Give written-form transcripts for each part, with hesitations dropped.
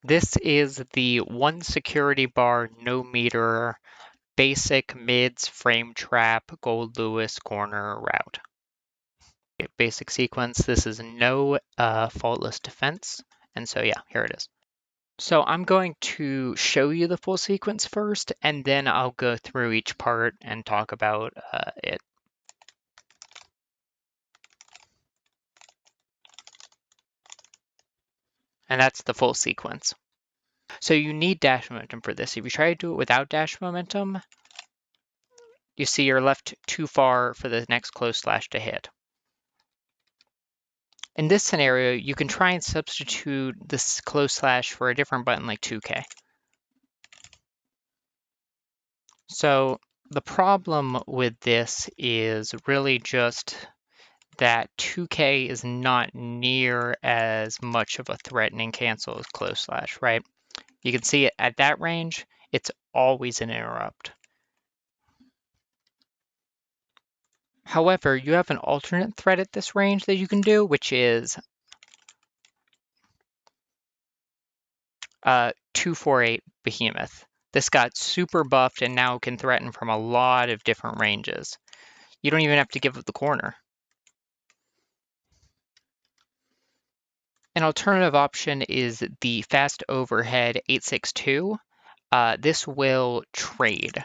This is the one security bar, no meter, basic mids frame trap gold Lewis corner route. Basic sequence. This is no faultless defense. And so yeah, here it is. So I'm going to show you the full sequence first, and then I'll go through each part and talk about it. And that's the full sequence. So you need dash momentum for this. If you try to do it without dash momentum, you see you're left too far for the next close slash to hit. In this scenario, you can try and substitute this close slash for a different button like 2K. So the problem with this is really just that 2K is not near as much of a threatening cancel as close slash, right? You can see it at that range, it's always an interrupt. However, you have an alternate threat at this range that you can do, which is 248 Behemoth. This got super buffed and now can threaten from a lot of different ranges. You don't even have to give up the corner. An alternative option is the fast overhead 862. This will trade.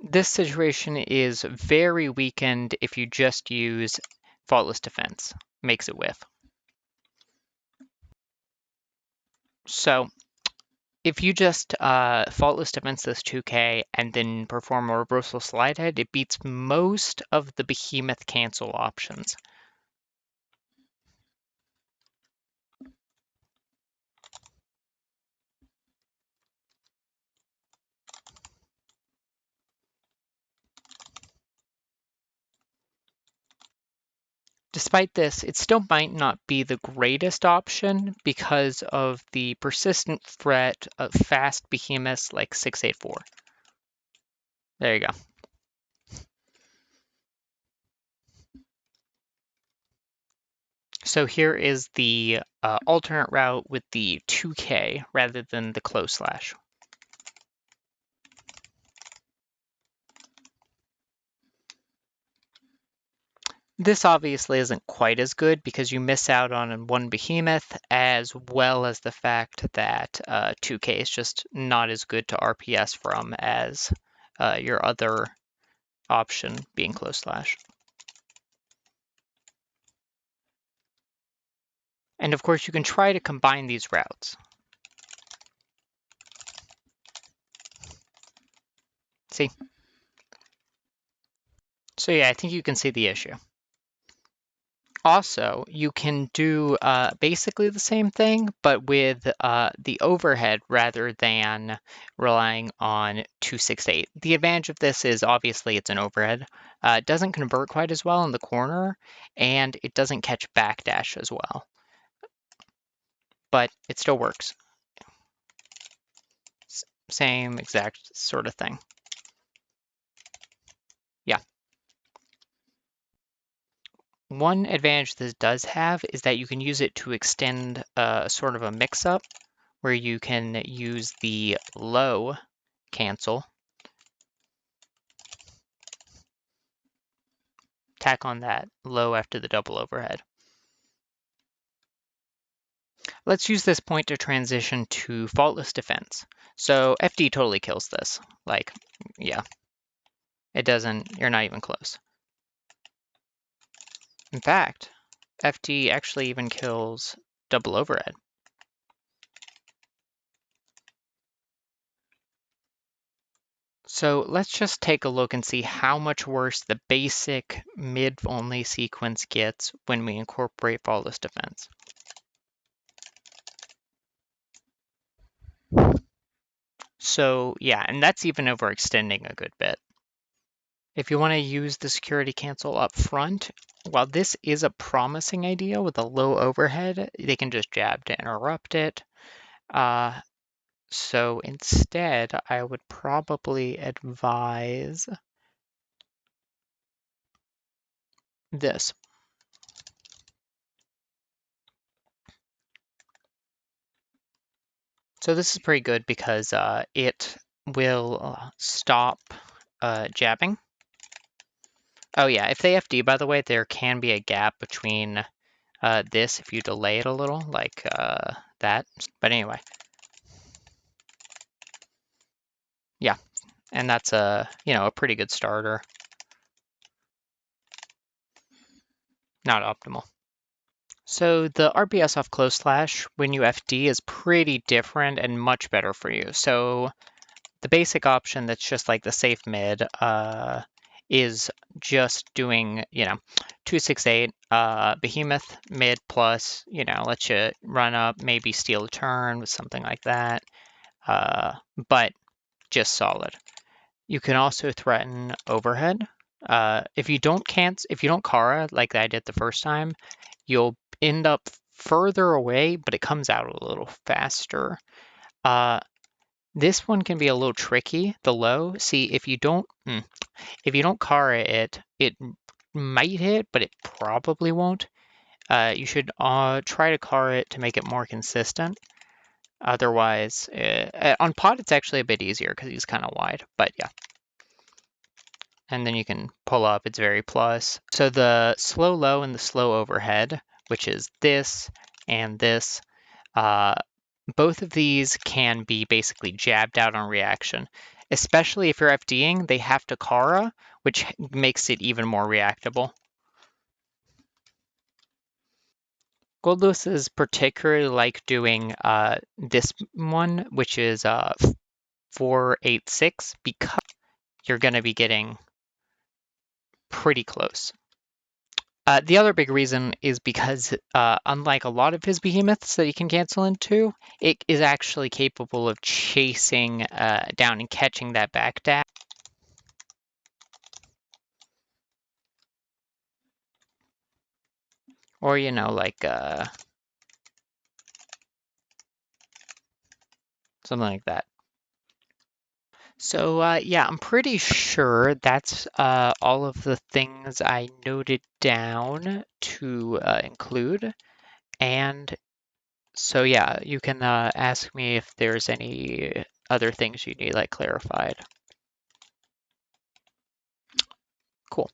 This situation is very weakened if you just use faultless defense. Makes it whiff. So if you just faultless defense this 2K and then perform a reversal slide head, it beats most of the behemoth cancel options. Despite this, it still might not be the greatest option because of the persistent threat of fast behemoths like 684. There you go. So here is the alternate route with the 2K rather than the close slash. This obviously isn't quite as good because you miss out on one behemoth, as well as the fact that 2K is just not as good to RPS from as your other option being close slash. And of course, you can try to combine these routes. See? So yeah, I think you can see the issue. Also, you can do basically the same thing, but with the overhead rather than relying on 268. The advantage of this is obviously it's an overhead. It doesn't convert quite as well in the corner, and it doesn't catch backdash as well. But it still works. Same exact sort of thing. Yeah. One advantage this does have is that you can use it to extend sort of a mix-up where you can use the low cancel, tack on that low after the double overhead. Let's use this point to transition to faultless defense. So FD totally kills this. Like, yeah, it doesn't, you're not even close. In fact, FD actually even kills double overhead. So let's just take a look and see how much worse the basic mid-only sequence gets when we incorporate faultless defense. So yeah, and that's even overextending a good bit. If you want to use the security cancel up front, while this is a promising idea with a low overhead, they can just jab to interrupt it. So instead, I would probably advise this. So this is pretty good because it will stop jabbing. Oh yeah, if they FD, by the way, there can be a gap between this if you delay it a little, like that. But anyway, yeah, and that's a a pretty good starter. Not optimal. So the RBS off close slash when you FD is pretty different and much better for you. So the basic option that's just like the safe mid is just doing 268 behemoth mid plus let you run up, maybe steal a turn with something like that, but just solid. You can also threaten overhead. If you don't Kara like I did the first time, you'll end up further away, but it comes out a little faster. This one can be a little tricky. The low, see if you don't Kara it, it might hit, but it probably won't. You should try to Kara it to make it more consistent. Otherwise, on pot it's actually a bit easier because he's kind of wide. But yeah. And then you can pull up, it's very plus. So the slow low and the slow overhead, which is this and this, both of these can be basically jabbed out on reaction. Especially if you're FDing, they have to Kara, which makes it even more reactable. Gold Lewis is particularly like doing this one, which is 486, because you're going to be getting pretty close. The other big reason is because, unlike a lot of his behemoths that he can cancel into, it is actually capable of chasing down and catching that back dash. Or, like something like that. So, yeah, I'm pretty sure that's all of the things I noted down to include. And so, yeah, you can ask me if there's any other things you need, like, clarified. Cool.